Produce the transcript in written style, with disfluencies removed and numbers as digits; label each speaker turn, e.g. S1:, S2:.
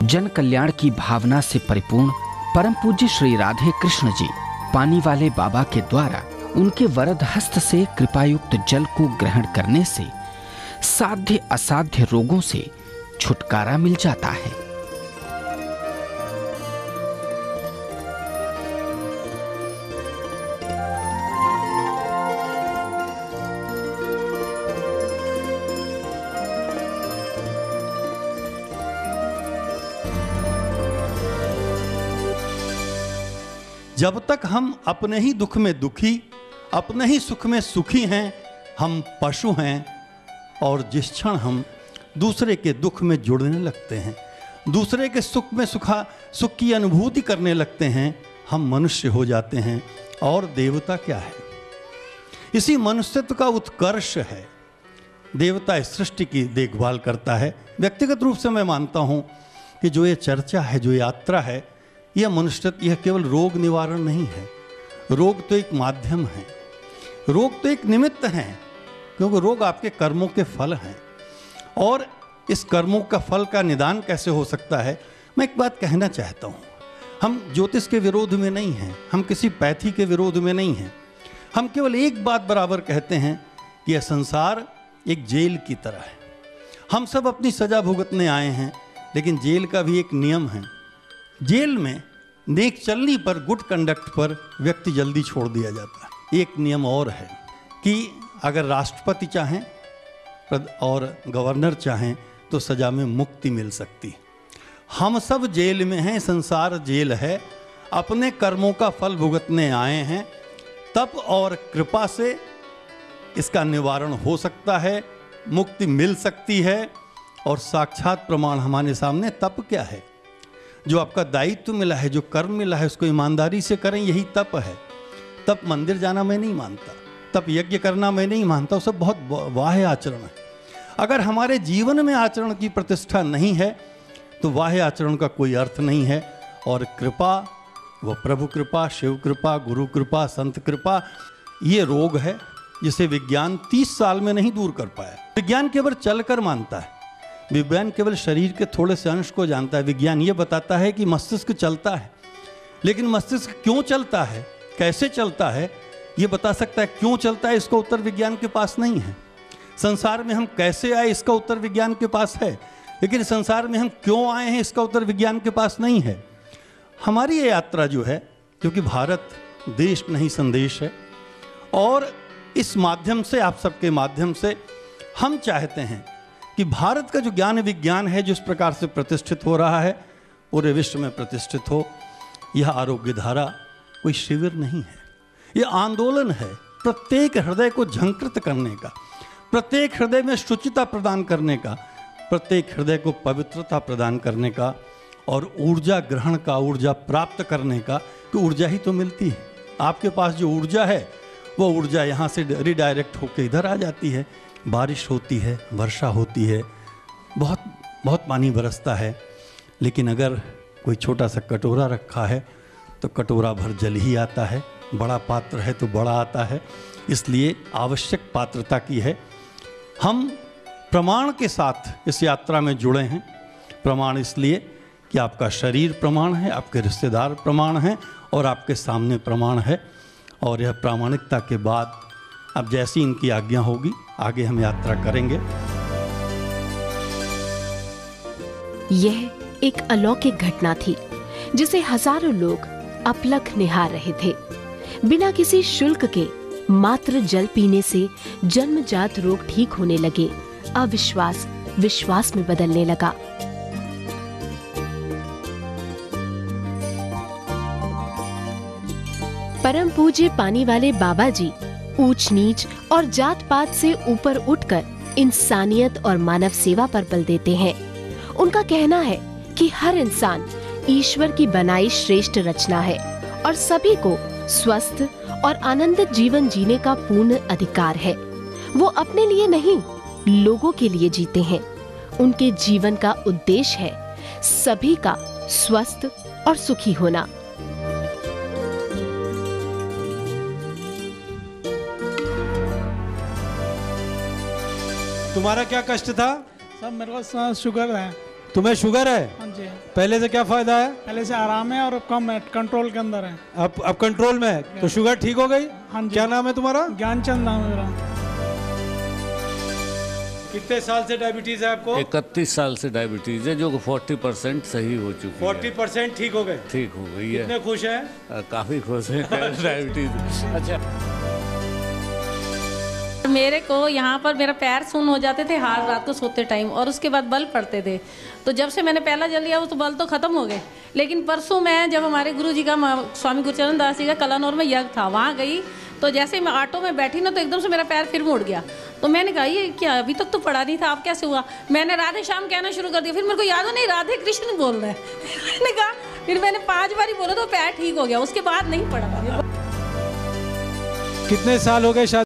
S1: जन कल्याण की भावना से परिपूर्ण परम पूज्य श्री राधे कृष्ण जी पानी वाले बाबा के द्वारा उनके वरद हस्त से कृपायुक्त जल को ग्रहण करने से साध्य असाध्य रोगों से छुटकारा मिल जाता है।
S2: जब तक हम अपने ही दुख में दुखी, अपने ही सुख में सुखी हैं, हम पशु हैं। और जिस क्षण हम दूसरे के दुख में जुड़ने लगते हैं, दूसरे के सुख में सुख की अनुभूति करने लगते हैं, हम मनुष्य हो जाते हैं। और देवता क्या है? इसी मनुष्यत्व का उत्कर्ष है। देवता इस सृष्टि की देखभाल करता है। व्यक्तिगत रूप से मैं मानता हूँ कि जो ये चर्चा है, जो यात्रा है, यह मनुष्यत्व, यह केवल रोग निवारण नहीं है। रोग तो एक माध्यम है, रोग तो एक निमित्त है, क्योंकि रोग आपके कर्मों के फल हैं। और इस कर्मों का फल का निदान कैसे हो सकता है? मैं एक बात कहना चाहता हूँ, हम ज्योतिष के विरोध में नहीं हैं, हम किसी पैथी के विरोध में नहीं हैं। हम केवल एक बात बराबर कहते हैं कि यह संसार एक जेल की तरह है। हम सब अपनी सजा भुगतने आए हैं, लेकिन जेल का भी एक नियम है। जेल में नेक चलनी पर, गुड कंडक्ट पर व्यक्ति जल्दी छोड़ दिया जाता है। एक नियम और है कि अगर राष्ट्रपति चाहें और गवर्नर चाहें तो सजा में मुक्ति मिल सकती है। हम सब जेल में हैं, संसार जेल है। अपने कर्मों का फल भुगतने आए हैं। तप और कृपा से इसका निवारण हो सकता है, मुक्ति मिल सकती है। और साक्षात प्रमाण हमारे सामने तप क्या है? जो आपका दायित्व मिला है, जो कर्म मिला है, उसको ईमानदारी से करें, यही तप है। तप मंदिर जाना मैं नहीं मानता, तप यज्ञ करना मैं नहीं मानता, वो सब बहुत वाह्य आचरण है। अगर हमारे जीवन में आचरण की प्रतिष्ठा नहीं है तो वाह्य आचरण का कोई अर्थ नहीं है। और कृपा, वो प्रभु कृपा, शिव कृपा, गुरु कृपा, संत कृपा, ये रोग है जिसे विज्ञान 30 साल में नहीं दूर कर पाया। विज्ञान केवल चलकर मानता है, विज्ञान केवल शरीर के थोड़े से अंश को जानता है। विज्ञान ये बताता है कि मस्तिष्क चलता है, लेकिन मस्तिष्क क्यों चलता है, कैसे चलता है, ये बता सकता है। क्यों चलता है, इसका उत्तर विज्ञान के पास नहीं है। संसार में हम कैसे आए, इसका उत्तर विज्ञान के पास है, लेकिन संसार में हम क्यों आए हैं, इसका उत्तर विज्ञान के पास नहीं है। हमारी ये यात्रा जो है, क्योंकि भारत देश नहीं संदेश है, और इस माध्यम से, आप सबके माध्यम से हम चाहते हैं कि भारत का जो ज्ञान विज्ञान है, जिस प्रकार से प्रतिष्ठित हो रहा है, पूरे विश्व में प्रतिष्ठित हो। यह आरोग्य धारा कोई शिविर नहीं है, यह आंदोलन है प्रत्येक हृदय को झंकृत करने का, प्रत्येक हृदय में शुचिता प्रदान करने का, प्रत्येक हृदय को पवित्रता प्रदान करने का, और ऊर्जा ग्रहण का, ऊर्जा प्राप्त करने का। कि ऊर्जा ही तो मिलती है। आपके पास जो ऊर्जा है, वो ऊर्जा यहाँ से रिडायरेक्ट होकर इधर आ जाती है। बारिश होती है, वर्षा होती है, बहुत बहुत पानी बरसता है, लेकिन अगर कोई छोटा सा कटोरा रखा है तो कटोरा भर जल ही आता है। बड़ा पात्र है तो बड़ा आता है। इसलिए आवश्यक पात्रता की है। हम प्रमाण के साथ इस यात्रा में जुड़े हैं। प्रमाण इसलिए कि आपका शरीर प्रमाण है, आपके रिश्तेदार प्रमाण हैं, और आपके सामने प्रमाण है। और यह प्रामाणिकता के बाद अब जैसी इनकी आज्ञा होगी, आगे हम यात्रा करेंगे।
S3: यह एक अलौकिक घटना थी जिसे हजारों लोग अपलक निहार रहे थे। बिना किसी शुल्क के मात्र जल पीने से जन्मजात रोग ठीक होने लगे। अविश्वास विश्वास में बदलने लगा। परम पूज्य पानी वाले बाबा जी ऊंच नीच और जात पात से ऊपर उठकर इंसानियत और मानव सेवा पर बल देते हैं। उनका कहना है कि हर इंसान ईश्वर की बनाई श्रेष्ठ रचना है और सभी को स्वस्थ और आनंदित जीवन जीने का पूर्ण अधिकार है। वो अपने लिए नहीं, लोगों के लिए जीते हैं। उनके जीवन का उद्देश्य है सभी का स्वस्थ और सुखी होना।
S4: तुम्हारा क्या कष्ट था?
S5: सब मेरे को शुगर है।
S4: तुम्हें शुगर है?
S5: हाँ जी।
S4: पहले से क्या फायदा है?
S5: पहले से आराम है और कम है, कंट्रोल के अंदर है।
S4: अब कंट्रोल में है, तो शुगर ठीक हो गई?
S5: हाँ जी।
S4: क्या नाम है तुम्हारा?
S5: ज्ञानचंद नाम है मेरा।
S4: कितने साल से डायबिटीज है आपको?
S6: 31 साल से डायबिटीज है, जो 40% सही हो चुकी है।
S4: 40% ठीक हो गए?
S6: ठीक हो गई है।
S4: कितने खुश हैं?
S6: काफी खुश है डायबिटीज। अच्छा,
S7: मेरे को यहाँ पर मेरा पैर सुन्न हो जाते थे हाथ रात को सोते टाइम, और उसके बाद बल पड़ते थे। तो जब से मैंने पहला जल लिया तो बल तो खत्म हो गए। लेकिन परसों मैं जब हमारे गुरु जी का स्वामी गुरुचरण दास जी का कलानौर में यज्ञ था, वहाँ गई तो जैसे मैं ऑटो में बैठी ना, तो एकदम से मेरा पैर फिर मुड़ गया। तो मैंने कहा ये क्या, अभी तक तो पड़ा नहीं था, अब कैसे हुआ? मैंने राधे श्याम कहना शुरू कर दिया। फिर मेरे को याद हो नहीं, राधे कृष्ण बोल रहे हैं। मैंने कहा, फिर मैंने 5 बार ही बोला तो पैर ठीक हो गया, उसके बाद नहीं पड़ा।
S4: कितने साल हो गए शादी?